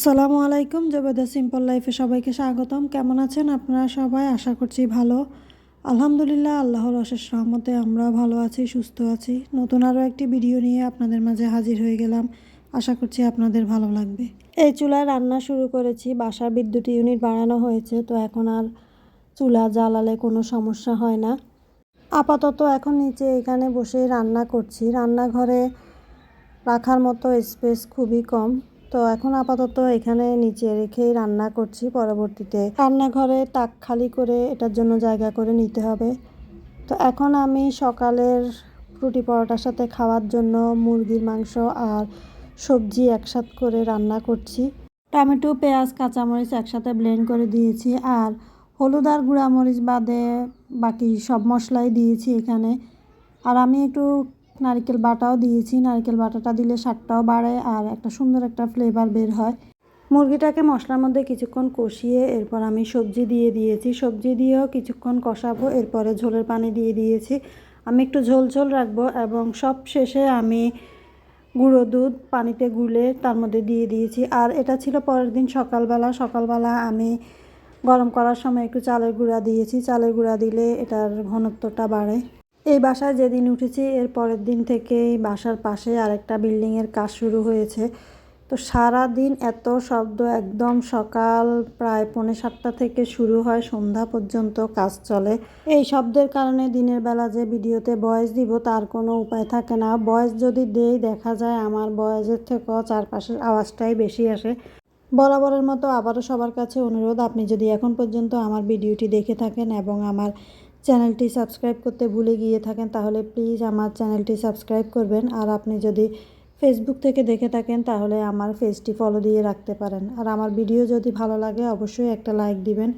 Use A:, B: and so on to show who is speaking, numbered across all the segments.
A: আসসালামু আলাইকুম। জবেদা সিম্পল লাইফে সবাইকে স্বাগতম। কেমন আছেন আপনারা সবাই? আশা করছি ভালো। আলহামদুলিল্লাহ, আল্লাহর অশেষ রহমতে আমরা ভালো আছি, সুস্থ আছি। নতুন আরও একটি ভিডিও নিয়ে আপনাদের মাঝে হাজির হয়ে গেলাম। আশা করছি আপনাদের ভালো লাগবে। এই চুলায় রান্না শুরু করেছি। বাসার বিদ্যুৎ ইউনিট বাড়ানো হয়েছে, তো এখন আর চুলা জ্বালালে কোনো সমস্যা হয় না। আপাতত এখন নিচে এখানে বসে রান্না করছি। রান্নাঘরে রাখার মতো স্পেস খুবই কম, তো এখন আপাতত এখানে নিচে রেখেই রান্না করছি। পরবর্তীতে রান্নাঘরে তাক খালি করে এটার জন্য জায়গা করে নিতে হবে। তো এখন আমি সকালের রুটি পরোটার সাথে খাওয়ার জন্য মুরগির মাংস আর সবজি একসাথে করে রান্না করছি। টমেটো, পেঁয়াজ, কাঁচামরিচ একসাথে ব্লেন্ড করে দিয়েছি, আর হলুদ আর গুঁড়ামরিচ বাদে বাকি সব মশলাই দিয়েছি এখানে। আর আমি একটু নারকেল বাটাও দিয়েছি। নারকেল বাটাটা দিলে স্বাদটাও বাড়ে আর একটা সুন্দর একটা ফ্লেভার বের হয়। মুরগিটাকে মশলার মধ্যে কিছুক্ষণ কষিয়ে এরপর আমি সবজি দিয়ে দিয়েছি। সবজি দিয়েও কিছুক্ষণ কষাবো, এরপরে ঝোলের পানি দিয়ে দিয়েছি। আমি একটু ঝোল ঝোল রাখবো এবং সব শেষে আমি গুঁড়ো দুধ পানিতে গুলে তার মধ্যে দিয়ে দিয়েছি। আর এটা ছিল পরের দিন সকালবেলা আমি গরম করার সময় একটু চালের গুঁড়া দিয়েছি। চালের গুঁড়া দিলে এটার ঘনত্বটা বাড়ে। এই বাসায় যেদিন উঠেছি এর পরের দিন থেকেই বাসার পাশে আরেকটা বিল্ডিংয়ের কাজ শুরু হয়েছে। তো সারা দিন এত শব্দ, একদম সকাল প্রায় 6:45 থেকে শুরু হয়, সন্ধ্যা পর্যন্ত কাজ চলে। এই শব্দের কারণে দিনের বেলা যে ভিডিওতে ভয়েস দিব তার কোনো উপায় থাকে না। ভয়েস যদি দেই দেখা যায় আমার ভয়েসের থেকেও চারপাশের আওয়াজটাই বেশি আসে। বরাবরের মতো আবারও সবার কাছে অনুরোধ, আপনি যদি এখন পর্যন্ত আমার ভিডিওটি দেখে থাকেন এবং আমার চ্যানেলটি সাবস্ক্রাইব করতে ভুলে গিয়ে থাকেন তাহলে প্লিজ আমার চ্যানেলটি সাবস্ক্রাইব করবেন। আর আপনি যদি ফেসবুক থেকে দেখে থাকেন তাহলে আমার পেজটি ফলো দিয়ে রাখতে পারেন। আর আমার ভিডিও যদি ভালো লাগে অবশ্যই একটা লাইক দিবেন,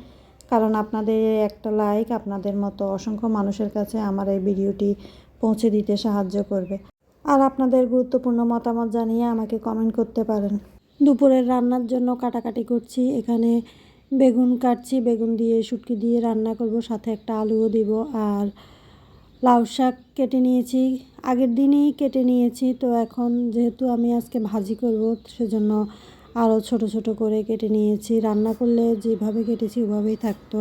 A: কারণ আপনাদের একটা লাইক আপনাদের মতো অসংখ্য মানুষের কাছে আমার এই ভিডিওটি পৌঁছে দিতে সাহায্য করবে। আর আপনাদের গুরুত্বপূর্ণ মতামত জানিয়ে আমাকে কমেন্ট করতে পারেন। দুপুরের রান্নার জন্য কাটাকাটি করছি। এখানে বেগুন কাটছি, বেগুন দিয়ে শুটকি দিয়ে রান্না করব, সাথে একটা আলুও দিব। আর লাউ শাক কেটে নিয়েছি, আগের দিনই কেটে নিয়েছি। তো এখন যেহেতু আমি আজকে ভাজি করব সেজন্য আরও ছোট ছোট করে কেটে নিয়েছি। রান্না করলে যেভাবে কেটেছি ওভাবেই থাকতো।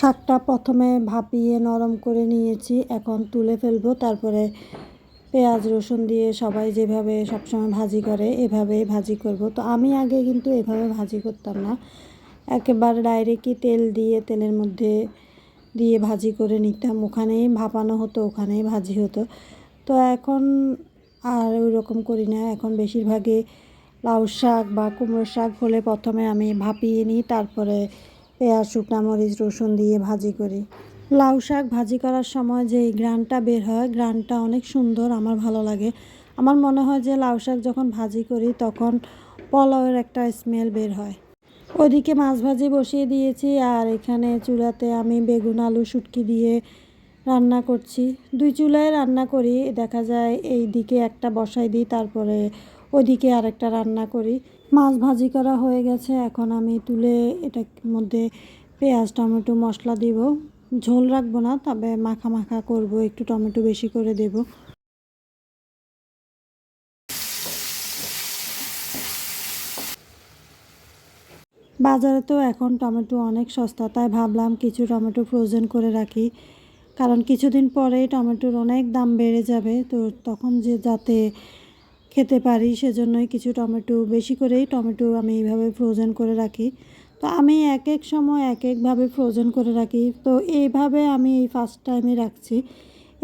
A: শাকটা প্রথমে ভাপিয়ে নরম করে নিয়েছি, এখন তুলে ফেলবো। তারপরে পেঁয়াজ রসুন দিয়ে সবাই যেভাবে সবসময় ভাজি করে এভাবেই ভাজি করব। তো আমি আগে কিন্তু এভাবে ভাজি করতাম না, একেবারে ডাইরেক্টই তেল দিয়ে তেলের মধ্যে দিয়ে ভাজি করে নিতাম। ওখানেই ভাপানো হতো, ওখানেই ভাজি হতো। তো এখন আর ওই রকম করি না। এখন বেশিরভাগই লাউ শাক বা কুমড়ো শাক হলে প্রথমে আমি ভাপিয়ে নিই, তারপরে পেঁয়াজ, শুকনা মরিচ, রসুন দিয়ে ভাজি করি। লাউ শাক ভাজি করার সময় যে ঘ্রাণটা বের হয়, ঘ্রাণটা অনেক সুন্দর, আমার ভালো লাগে। আমার মনে হয় যে লাউ শাক যখন ভাজি করি তখন পোলাওয়ের একটা স্মেল বের হয়। ওইদিকে মাছ ভাজি বসিয়ে দিয়েছি, আর এখানে চুলাতে আমি বেগুন, আলু, শুটকি দিয়ে রান্না করছি। দুই চুলায় রান্না করি, দেখা যায় এই দিকে একটা বসাই দিই, তারপরে ওইদিকে আরেকটা রান্না করি। মাছ ভাজি করা হয়ে গেছে, এখন আমি তুলে এটার মধ্যে পেঁয়াজ, টমেটো, মশলা দিব। ঝোল রাখবো না, তবে মাখা মাখা করব, একটু টমেটো বেশি করে দেব। বাজারে তো এখন টমেটো অনেক সস্তা, তাই ভাবলাম কিছু টমেটো ফ্রোজেন করে রাখি, কারণ কিছুদিন পরেই টমেটোর অনেক দাম বেড়ে যাবে। তো তখন যে যাতে খেতে পারি সেজন্যই কিছু টমেটো বেশি করেই টমেটো আমি এইভাবে ফ্রোজেন করে রাখি। তো আমি এক এক সময় এক একভাবে ফ্রোজেন করে রাখি। তো এইভাবে আমি এই ফার্স্ট টাইমে রাখছি।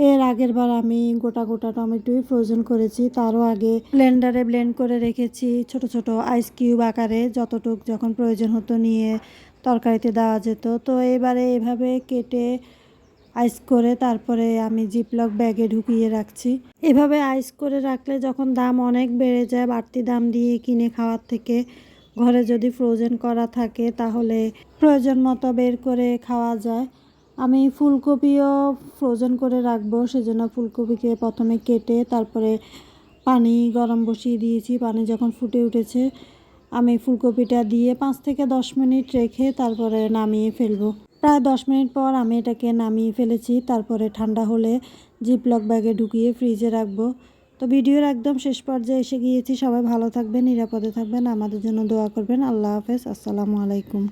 A: এর আগের বার আমি গোটা গোটা টমেটোই ফ্রোজেন করেছি, তারও আগে ব্লেন্ডারে ব্লেন্ড করে রেখেছি ছোট ছোট আইস কিউব আকারে, যতটুক যখন প্রয়োজন হতো নিয়ে তরকারিতে দেওয়া যেত। তো এবারে এভাবে কেটে আইস করে তারপরে আমি জিপলক ব্যাগে ঢুকিয়ে রাখছি। এভাবে আইস করে রাখলে যখন দাম অনেক বেড়ে যায়, বাড়তি দাম দিয়ে কিনে খাওয়ার থেকে, ঘরে যদি ফ্রোজেন করা থাকে তাহলে প্রয়োজন মতো বের করে খাওয়া যায়। আমি ফুলকপিও ফ্রোজেন করে রাখবো, সেজন্য ফুলকপিকে প্রথমে কেটে তারপরে পানি গরম বসিয়ে দিয়েছি। পানি যখন ফুটে উঠেছে আমি ফুলকপিটা দিয়ে 5 থেকে 10 মিনিট রেখে তারপরে নামিয়ে ফেলবো। প্রায় 10 মিনিট পর আমি এটাকে নামিয়ে ফেলেছি। তারপরে ঠান্ডা হলে জিপলক ব্যাগে ঢুকিয়ে ফ্রিজে রাখবো। তো ভিডিওর একদম শেষ পর্যায়ে এসে গিয়েছি। সবাই ভালো থাকবেন, নিরাপদে থাকবেন, আমাদের জন্য দোয়া করবেন। আল্লাহ হাফেজ, আসসালামু আলাইকুম।